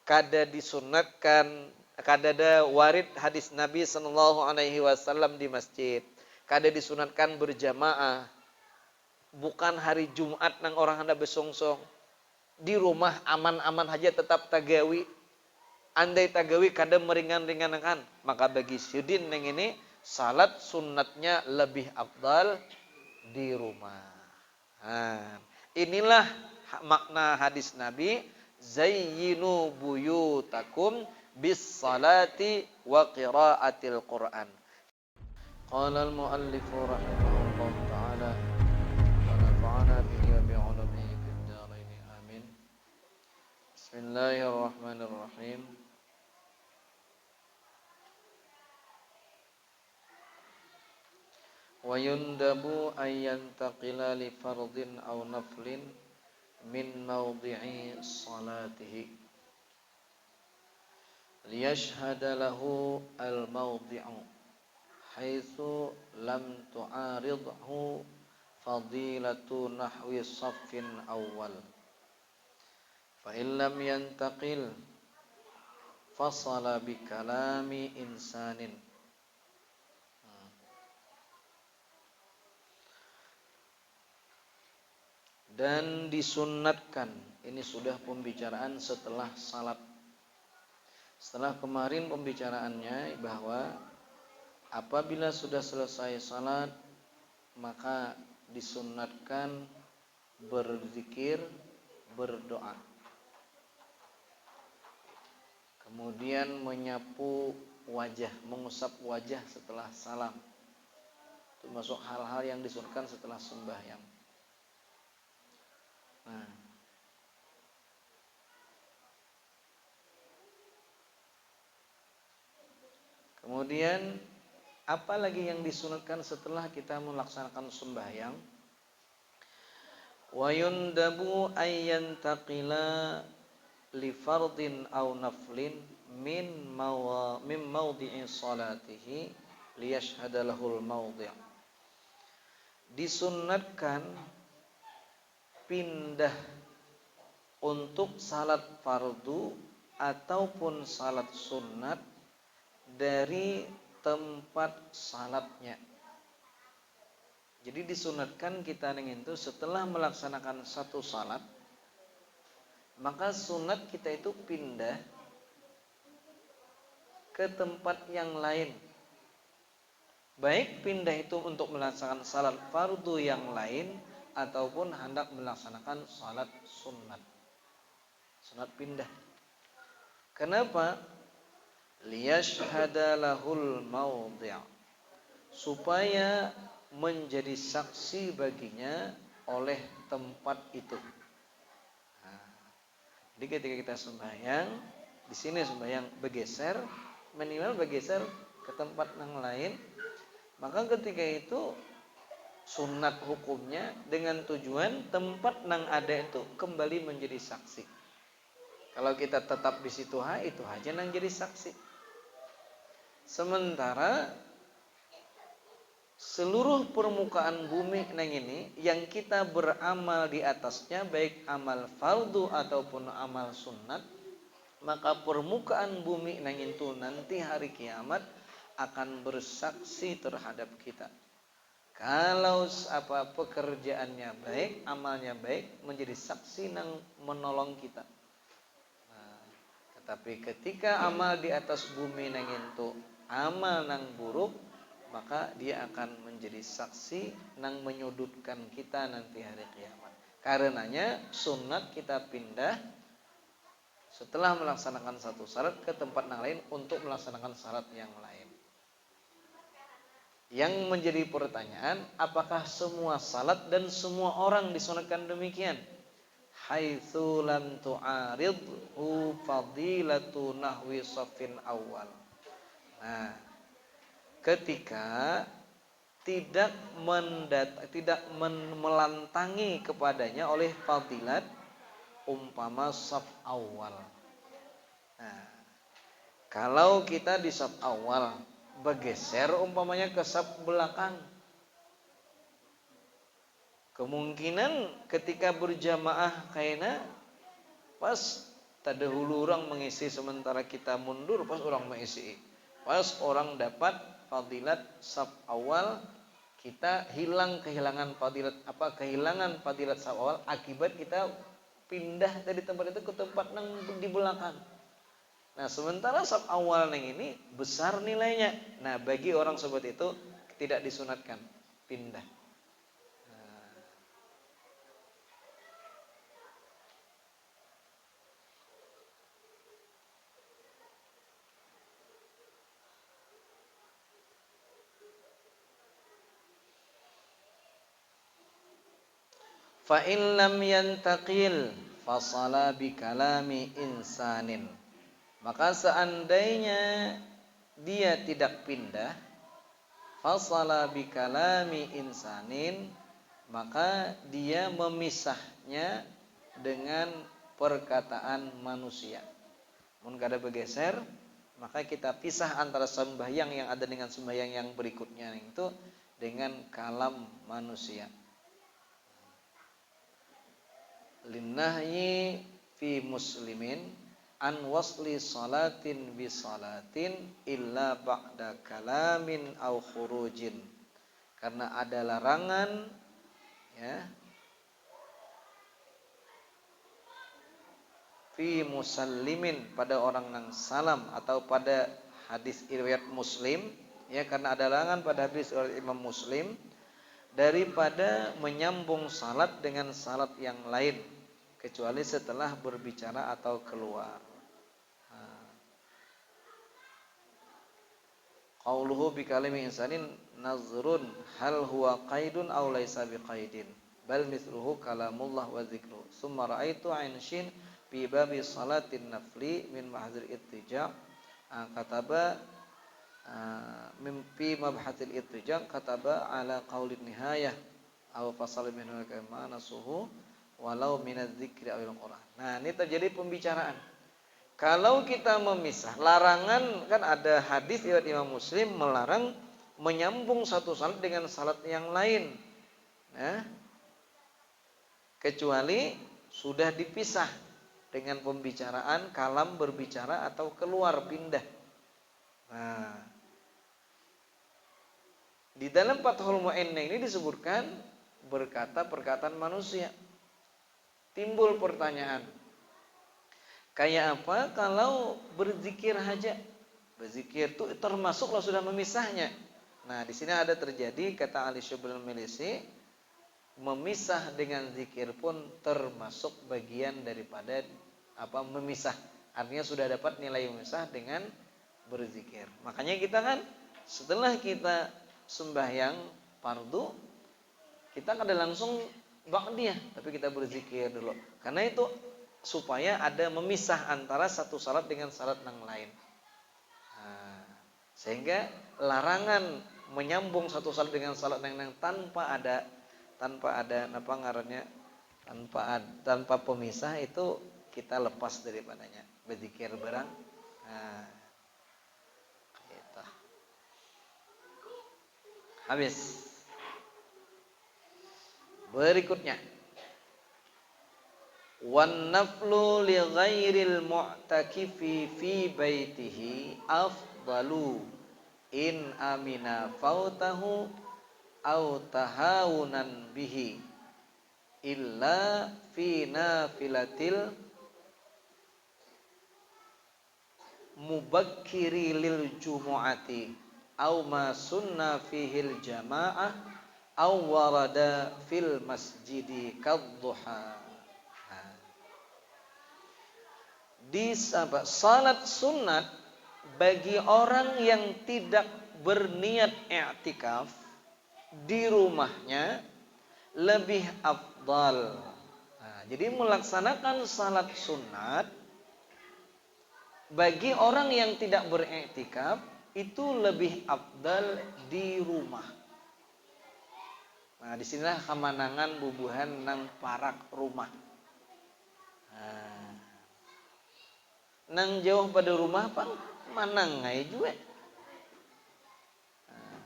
kada disunatkan, kada ada warid hadis Nabi sallallahu alaihi wasallam di masjid, kada disunatkan berjamaah, bukan hari Jumat nang orang hendak besongsong, di rumah aman-aman saja tetap tagawi. Andai tagawi kada meringan-ringankan, maka bagi syudin yang ini salat sunatnya lebih afdal di rumah. Nah, inilah makna hadis Nabi, zayyinu buyutakum bis salati wa qiraatil Qur'an. Qala al-muallif rahimahullah ta'ala wa nafa'ana bihi wa bi'ulumihi fid dharain amin. Bismillahirrahmanirrahim. Wa yundabu ayyantaqila li fardin aw naflin min mawdi'i salatihi liyashhada lahu al-mawdi'u haitsu lam tu'aridhu fadilatu nahwi saffin awwal fa in lam yantaqil fasala bi kalami insanin. Dan disunnatkan, ini sudah pembicaraan setelah salat. Setelah kemarin pembicaraannya bahwa apabila sudah selesai salat maka disunnatkan berzikir, berdoa. Kemudian menyapu wajah, mengusap wajah setelah salam. Itu masuk hal-hal yang disunnatkan setelah sembahyang. Nah, kemudian apa lagi yang disunatkan setelah kita melaksanakan sembahyang? Wa yundabu ayyantaqila li fardin aw naflin min mawdi'i salatihi liyashhada lahul mawdi'. Disunatkan pindah untuk salat fardu ataupun salat sunat dari tempat salatnya. Jadi disunatkan kita ingin itu setelah melaksanakan satu salat, maka sunat kita itu pindah ke tempat yang lain. Baik pindah itu untuk melaksanakan salat fardu yang lain ataupun hendak melaksanakan salat sunat. Sunat pindah. Kenapa? Liyashhada lahul mawdi'. Supaya menjadi saksi baginya oleh tempat itu. Nah, jadi ketika kita sembahyang, di sini sembahyang bergeser, minimal bergeser ke tempat yang lain, maka ketika itu sunat hukumnya dengan tujuan tempat nang ada itu kembali menjadi saksi. Kalau kita tetap di situ itu aja nang jadi saksi. Sementara seluruh permukaan bumi nang ini yang kita beramal di atasnya baik amal fardu ataupun amal sunat, maka permukaan bumi nang itu nanti hari kiamat akan bersaksi terhadap kita. Kalau pekerjaannya baik, amalnya baik, menjadi saksi nang menolong kita. Nah, tetapi ketika amal di atas bumi nang itu amal nang buruk, maka dia akan menjadi saksi nang menyudutkan kita nanti hari kiamat. Karenanya sunat kita pindah setelah melaksanakan satu salat ke tempat yang lain untuk melaksanakan salat yang lain. Yang menjadi pertanyaan, apakah semua salat dan semua orang disunatkan demikian? Haitsu lam tu'aridhu fadilatu nahwi saffin awal. Nah, ketika tidak melantangi kepadanya oleh fadilat umpama saf awal. Nah, kalau kita di saf awal bergeser umpamanya ke saf belakang, kemungkinan ketika berjamaah kayaknya pas terdahulu orang mengisi sementara kita mundur pas orang mengisi. Pas orang dapat fadilat saf awal, kita kehilangan fadilat saf awal akibat kita pindah dari tempat itu ke tempat yang di belakang. Nah, sementara saf awal yang ini besar nilainya. Nah, bagi orang seperti itu tidak disunatkan pindah. Fa in lam yantaqil fasala bi kalami insanin. Maka seandainya dia tidak pindah, fasala bi kalami insanin, maka dia memisahnya dengan perkataan manusia. Mun kada bergeser, maka kita pisah antara sembahyang yang ada dengan sembahyang yang berikutnya itu dengan kalam manusia. Linnahyi fi muslimin an wasli salatin bi salatin illa ba'da kalamin au khurujin. Karena ada larangan ya fi musallimin pada orang yang salam atau pada hadis riwayat Muslim ya, karena ada larangan pada hadis riwayat Imam Muslim daripada menyambung salat dengan salat yang lain kecuali setelah berbicara atau keluar. Qauluhu bi kalimi insanin nazrun hal huwa qaidun aw laisa biqaidin bal mithluhu kalamullah wa dzikru. Summa ra'aitu ainshin fi babi salatin nafli min mahdzir ittija kataba mimpi mabhatil ittija kataba ala qaulin nihayah aw fasal minhu kama nasuhu walau minadz dzikri awil Qur'an. Nah, ini terjadi pembicaraan. Kalau kita memisah, larangan kan ada hadis riwayat Imam Muslim melarang menyambung satu salat dengan salat yang lain. Nah, kecuali sudah dipisah dengan pembicaraan, kalam berbicara atau keluar pindah. Nah, di dalam Fathul Mu'in ini disebutkan berkata perkataan manusia. Timbul pertanyaan, kayak apa kalau berzikir saja? Berzikir itu termasuklah sudah memisahnya. Nah, di sini ada terjadi kata Ali Syubrul Milisi, memisah dengan zikir pun termasuk bagian daripada memisah. Artinya sudah dapat nilai memisah dengan berzikir. Makanya kita kan setelah kita sembahyang fardu, kita kada langsung ba'diyah, tapi kita berzikir dulu. Karena itu supaya ada memisah antara satu salat dengan salat yang lain. Nah, sehingga larangan menyambung satu salat dengan salat yang lain tanpa ada tanpa pemisah itu kita lepas daripadanya. Berzikir barang. Nah, gitu. Habis. Berikutnya, wan naflu li ghairil mu'takifi fi baitihi afdalu in amina fautahu au tahawunan bihi illa fi nafilatil mubakkiri lil jumu'ati au ma sunna fihil jama'ah aw warada fil masjidi kadduha. Di salat sunat bagi orang yang tidak berniat i'tikaf di rumahnya lebih afdal. Nah, jadi melaksanakan salat sunat bagi orang yang tidak beriktikaf itu lebih afdal di rumah. Nah, disinilah kemenangan bubuhan nang parak rumah. Nah, nang jauh pada rumah pang manang ngai juga. Nah,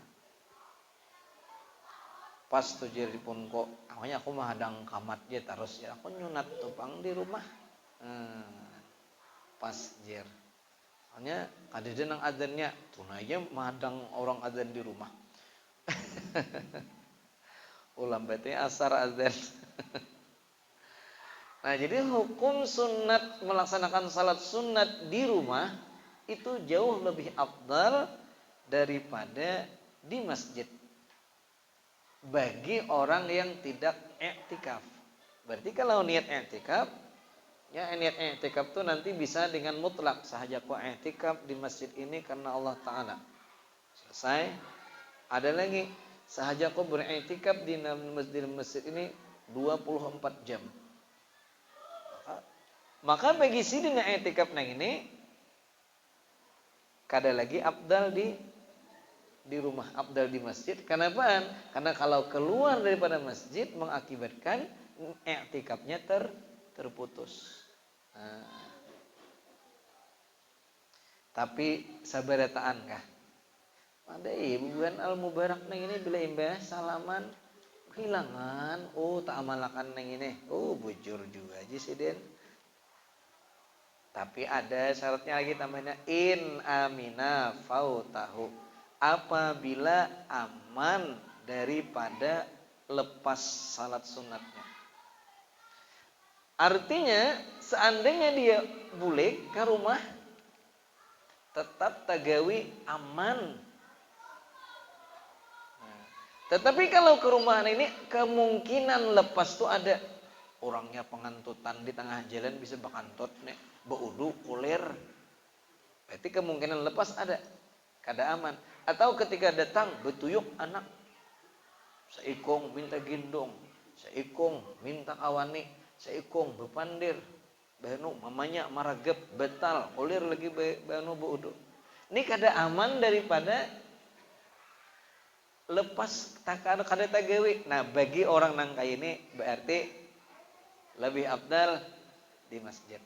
pas tuh jadi pun kok, awalnya aku mah hadang kamat dia terus ya aku nyunat tuh pang di rumah. Nah, pas jer. Soalnya kadede nang adzannya tunanya madang orang adzan di rumah. Ulam berarti asar adzan. Nah, jadi hukum sunat melaksanakan salat sunat di rumah itu jauh lebih afdal daripada di masjid bagi orang yang tidak i'tikaf. Berarti kalau niat i'tikaf, ya niat i'tikaf itu nanti bisa dengan mutlak sahaja ku i'tikaf di masjid ini karena Allah Ta'ala. Selesai. Ada lagi sahaja ku beriktikaf di masjid ini 24 jam. Maka bagi si dina i'tikaf nang ini kada lagi afdal di rumah, afdal di masjid. Kenapa? Karena kalau keluar daripada masjid mengakibatkan i'tikafnya terputus. Nah, tapi sabarataan kah? Pada bulan al-mubarak nang ini bila imbah salaman kehilangan. Oh, tak amalakan nang ini. Oh, bujur juga aja sih Den. Tapi ada syaratnya lagi tambahnya in amina fautahu. Apabila aman daripada lepas salat sunatnya. Artinya seandainya dia balik ke rumah tetap tagawi aman. Nah, tetapi kalau ke rumah ini kemungkinan lepas tuh ada. Orangnya pengantutan di tengah jalan bisa bakantut nih, baudu kulir. Berarti kemungkinan lepas ada, kada aman. Atau ketika datang betuyuk anak, seikong minta gendong, seikong minta awani, seikong bepandir, banu mamanya maragep betal, kulir lagi banu baudu. Ini kada aman daripada lepas kada tagawi. Nah, bagi orang nang kaya ini berarti lebih afdal di masjid.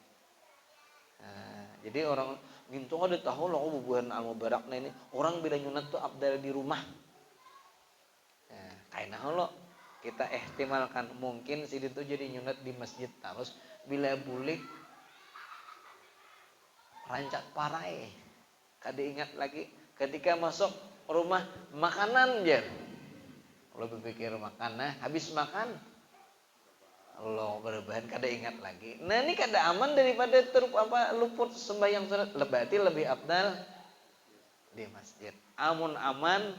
Nah, jadi orang ngintung ada tahu loh bubuhan al-mubarak ini orang bila nyunat tuh afdal di rumah. Nah, kayak nah lo kita ihtimalkan mungkin si itu jadi nyunat di masjid terus bila bulik rancak parai. Kada ingat lagi ketika masuk rumah makanan aja. Kalau berpikir makan, habis makan Allah berbahan kada ingat lagi. Nah ini kada aman daripada luput sembahyang sunat. Berarti lebih afdal di masjid. Amun aman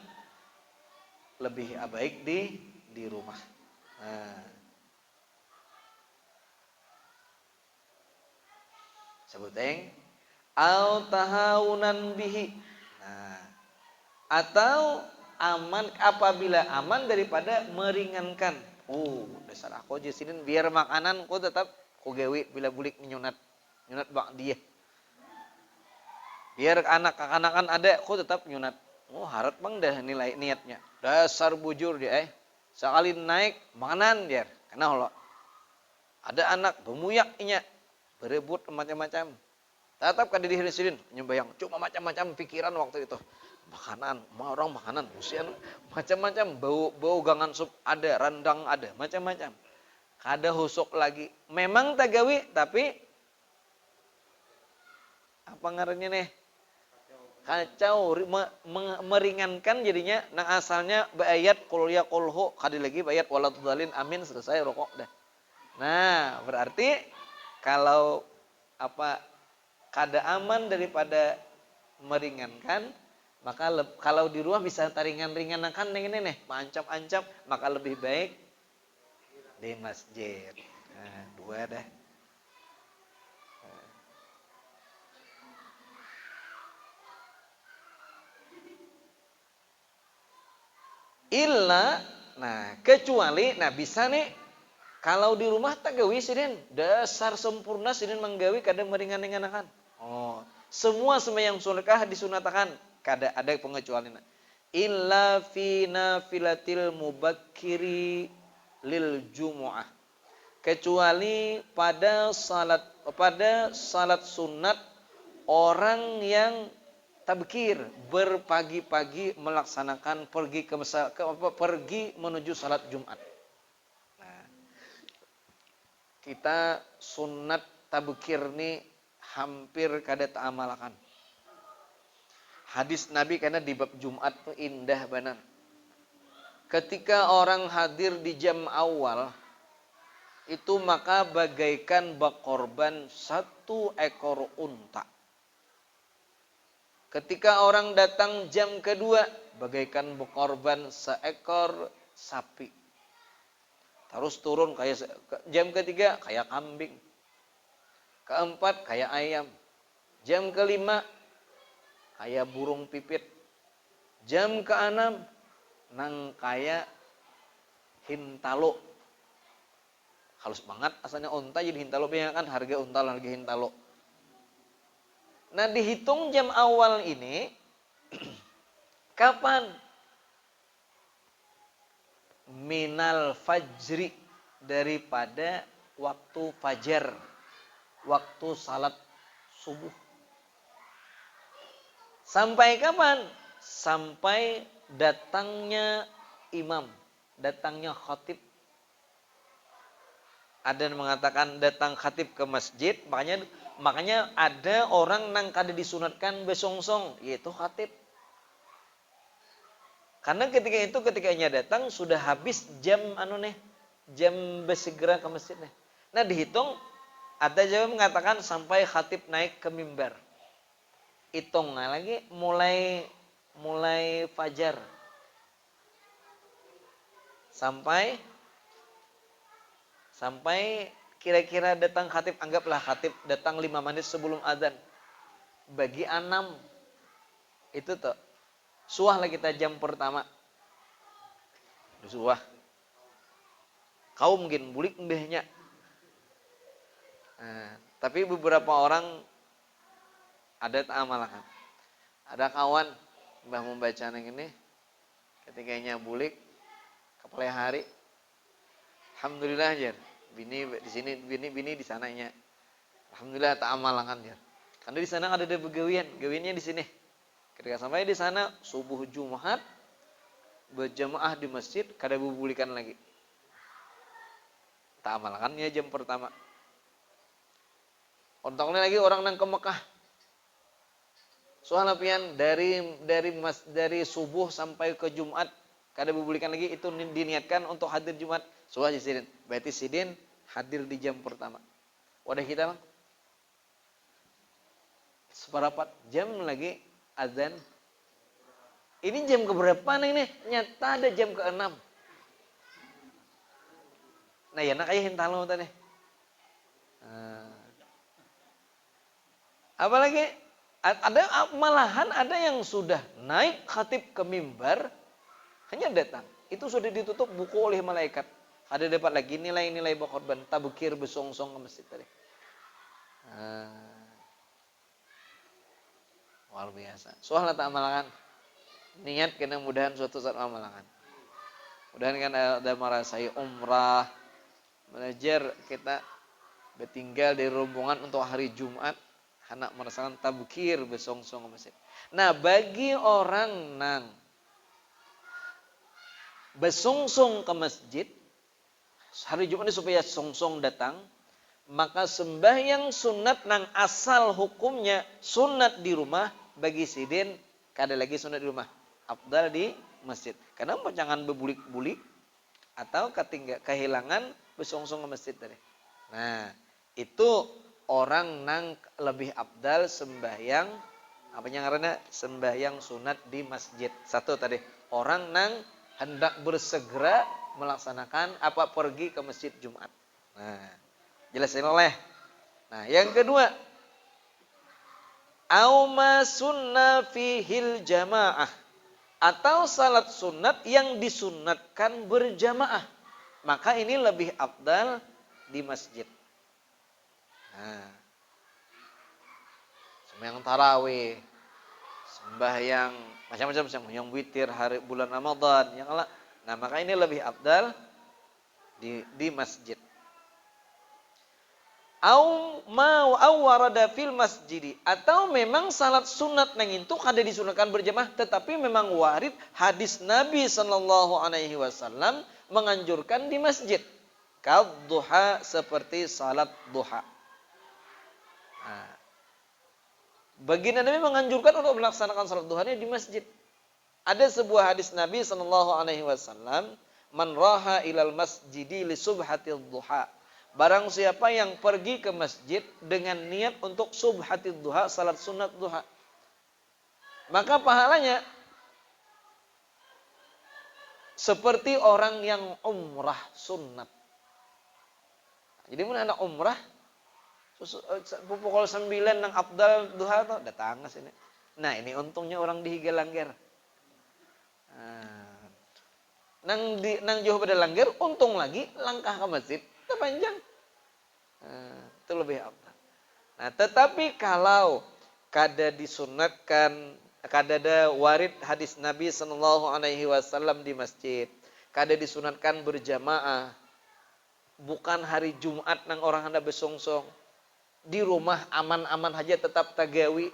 lebih baik di rumah. Nah. Sebuteng au tahawunan bihi. Nah, atau aman apabila aman daripada meringankan. Oh, dasar aku aja sini biar makanan ku tetap ku gawe bila bulik nyunat bak dia. Biar anak-anakan ada ku tetap nyunat. Oh, harap bang dah nilai niatnya. Dasar bujur dia sekali naik makanan dia. Karena Allah ada anak bemuyak inya berebut macam-macam. Tetap kan diri sini nyembayang cuma macam-macam pikiran waktu itu. Makanan, orang makanan, usian macam-macam, bau gangan sup ada, rendang ada, macam-macam. Kada husuk lagi. Memang tagawi tapi apa ngarannya nih? Kacau, meringankan jadinya. Nah asalnya bayat qul ya qulhu, kada lagi bayat waladhdallin amin selesai rokok dah. Nah, berarti kalau kada aman daripada meringankan, maka kalau di rumah bisa taringan-ringankan ini nih, ancap-ancap, maka lebih baik di masjid. Nah, dua dah. Illa, nah kecuali, nah bisa nih kalau di rumah tak gawi sidin, dasar sempurna sidin menggawi kada meringan-ringankan. Oh, semua sembahyang sunat disunatakan. Kada ada pengecualian. Illa fi nafilatil mubakkiri lil jumu'ah. Kecuali pada salat sunat orang yang tabkir berpagi-pagi melaksanakan pergi menuju salat Jumat. Nah, kita sunat tabkir nih hampir kada ta'amalakan. Hadis Nabi karena di bab Jumat tuh indah benar. Ketika orang hadir di jam awal, itu maka bagaikan berkorban 1 ekor unta. Ketika orang datang jam kedua, bagaikan berkorban 1 ekor sapi. Terus turun kayak jam ketiga kayak kambing. Keempat kayak ayam. Jam kelima kayak burung pipit. Jam keenam nang kayak hintalo. Halus banget asalnya unta jadi hintalo, kan harga unta lagi hintalo. Nah, dihitung jam awal ini kapan? Minal fajri, daripada waktu fajar, waktu salat subuh. Sampai kapan? Sampai datangnya imam, datangnya khatib. Ada yang mengatakan datang khatib ke masjid, makanya ada orang nang kada disunatkan besongsong, yaitu khatib. Karena ketikanya datang sudah habis jam jam bersegera ke masjid nih. Nah, dihitung ada juga mengatakan sampai khatib naik ke mimbar. Hitung lagi mulai fajar sampai kira-kira datang khatib, anggaplah khatib datang 5 menit sebelum adzan. Bagi 6 itu tuh suah lah kita jam pertama. Suah. Kau mungkin bulik mbehnya. Nah, tapi beberapa orang ada ta'amalakan. Ada kawan mbah membaca yang ini ketikanya bulik kepala hari. Alhamdulillah aja. Bini di sini, bini di sananya. Alhamdulillah ta'amalakan aja. Karena di sana ada begawiannya di sini. Ketika sampai di sana subuh Jumat berjamaah di masjid, kada bubulikan lagi. Ta'amalakannya jam pertama. Ontongnya lagi orang nang ke Mekah. Soal pian dari subuh sampai ke Jumat kada bubulikan lagi, itu diniatkan untuk hadir Jumat. Soal sidin. Berarti sidin hadir di jam pertama. Wadah kita bang. Seperapat jam lagi azan. Ini jam keberapa nih? Nyata ada jam ke-6. Nah, ya nak kayak hintalo tadi. Apalagi malahan ada yang sudah naik khatib ke mimbar hanya datang. Itu sudah ditutup buku oleh malaikat. Ada dapat lagi nilai-nilai berkorban, tabukir besongsong ke masjid tadi. Luar biasa. Soalnya tak amalkan. Niat kena mudahan suatu saat amalkan. Mudahan kan ada merasai umrah, belajar kita bertinggal di rombongan untuk hari Jumat, hendak merasakan tabukir besongsong ke masjid. Nah, bagi orang nang besongsong ke masjid hari Jumat ini supaya songsong datang, maka sembahyang sunat nang asal hukumnya sunat di rumah bagi sidin kada lagi sunat di rumah, afdal di masjid. Kenapa jangan bebulik-bulik atau kehilangan besongsong ke masjid tadi. Nah, itu orang nang lebih afdal sembahyang sembahyang sunat di masjid. Satu tadi, orang nang hendak bersegera melaksanakan pergi ke masjid Jumat. Nah, jelasin oleh. Nah, yang kedua, auma sunna fihil jamaah, atau salat sunat yang disunatkan berjamaah, maka ini lebih afdal di masjid. Nah, sembahyang tarawih, sembahyang macam-macam, sembahyang witir hari bulan Ramadan, yang ala. Nah, maka ini lebih afdal di masjid. Au warada fil masjidi, atau memang salat sunat nang itu kada disunatkan berjamaah, tetapi memang warid hadis Nabi sallallahu alaihi wasallam menganjurkan di masjid. Kadduha, seperti salat duha. Nah, Baginda Nabi menganjurkan untuk melaksanakan salat duhanya di masjid. Ada sebuah hadis Nabi SAW, man raha ilal masjidi li subhatil duha. Barang siapa yang pergi ke masjid dengan niat untuk subhatil duha, salat sunat duha, maka pahalanya seperti orang yang umrah sunat. Jadi mun anak umrah pukul 9 nang afdal duha tuh datang ke sini. Nah, ini untungnya orang di Higa Langgar. Nang jauh pada Langgar, untung lagi langkah ke masjid terpanjang. Itu lebih afdal. Nah, tetapi kalau kada disunatkan, kada ada warid hadis Nabi SAW di masjid, kada disunatkan berjamaah, bukan hari Jumat nang orang anda besongsong, di rumah aman-aman saja tetap tagawi.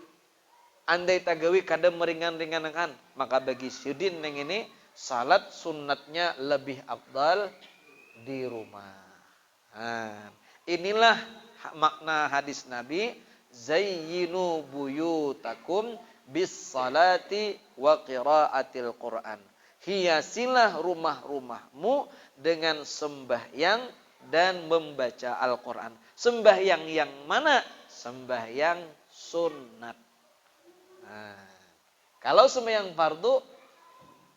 Andai tagawi kada meringan-ringankan, maka bagi syudin yang ini salat sunatnya lebih afdal di rumah. Inilah makna hadis Nabi, zayyinu buyutakum bis salati wa qiraatil Qur'an. Hiasilah rumah-rumahmu dengan sembahyang dan membaca Al-Quran. Sembahyang yang mana? Sembahyang sunat. Kalau sembahyang fardu,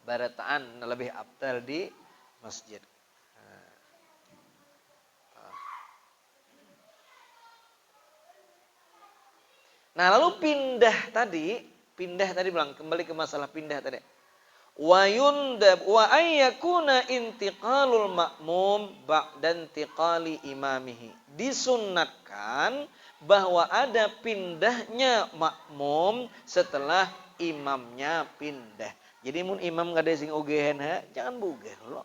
barataan lebih afdal di masjid. Nah, lalu pindah tadi bilang kembali ke masalah pindah tadi. Wa yundab wa ayyakuna intiqalul ma'mum ba'da intiqali imamihi. Disunatkan bahwa ada pindahnya makmum setelah imamnya pindah. Jadi mun imam ngade sing ogehen jangan bugah lo.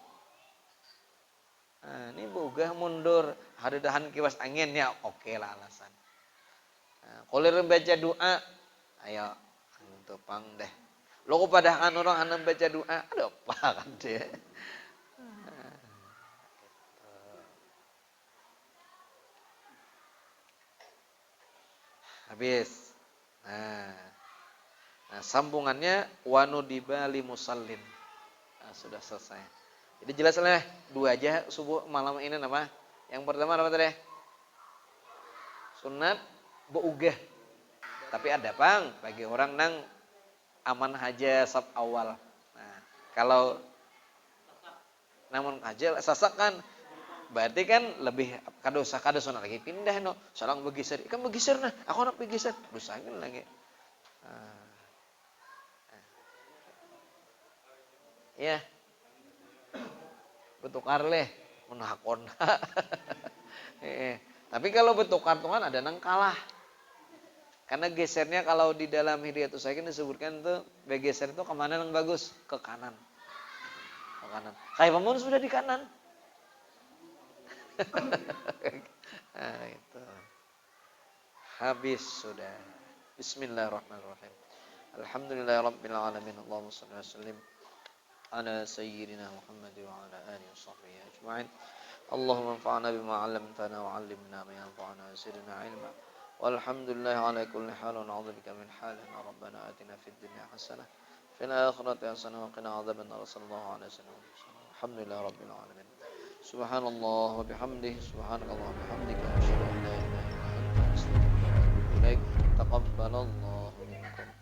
Nah, ini bugah mundur, hadadahan kiwas angin ya oke lah alasan. Kalau baca doa, ayo topang deh. Lo kepada orang hanam baca doa, ada apa kan dia? Habis. Nah, sambungannya wanudiba li musallin. Nah, sudah selesai. Jadi jelas lah dua aja subuh malam ini apa? Yang pertama apa tadi? Sunat beugah. Tapi ada pang bagi orang nang aman haja sab awal. Nah, kalau namun aja sasak kan berarti kan lebih kada sunat lagi pindah no. Salang begiser, ikan begiser nah, aku nak begiser, rusangin lagi. Ya. Betukar leh menakon. Tapi kalau betukar tuh kan ada nang kalah. Karena gesernya kalau di dalam Hidayatus Shalihin disebutkan tuh bergeser itu kemana yang bagus? Ke kanan. Ke kanan. Kayak pemun sudah di kanan. Nah, itu. Habis sudah. Bismillahirrahmanirrahim. Alhamdulillahirabbil alamin. Allahumma shalli wa sallim ala sayyidina Muhammad wa ala alihi washabbihi ajma'in. Allahumma anfa'na bima 'allamtana wa 'allimna ma yanfa'una wa zidna 'ilma. Walhamdulillah ala kulli hal wa na'udzubika min halin. Rabbana atina fid dunya hasanah fil akhirati hasanah wa qina adzabannar. Sallallahu alaihi wasallam. Alhamdulillah rabbil alamin. Subhanallah wa bihamdihi subhanakallah wa bihamdika asyhadu an la ilaha illa anta astaghfiruka wa atubu ilaik. Taqabbalallahu minkum.